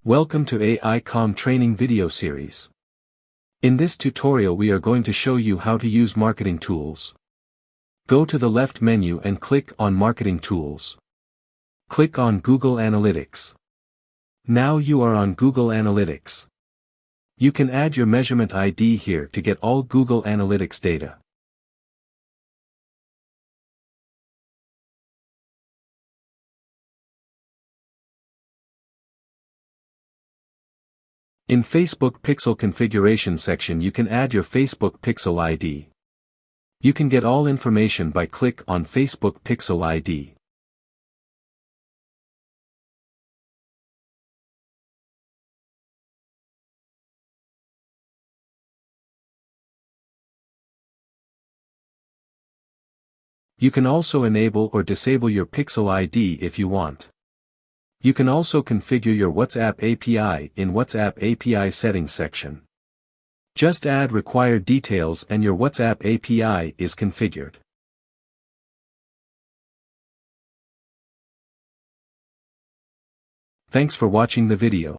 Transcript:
Welcome to AI-Com training video series. In this tutorial we are going to show you how to use marketing tools. Go to the left menu and click on Marketing Tools. Click on Google Analytics. Now you are on Google Analytics. You can add your measurement ID here to get all Google Analytics data. In Facebook Pixel Configuration section you can add your Facebook Pixel ID. You can get all information by click on Facebook Pixel ID. You can also enable or disable your Pixel ID if you want. You can also configure your WhatsApp API in WhatsApp API Settings section. Just add required details and your WhatsApp API is configured. Thanks for watching the video.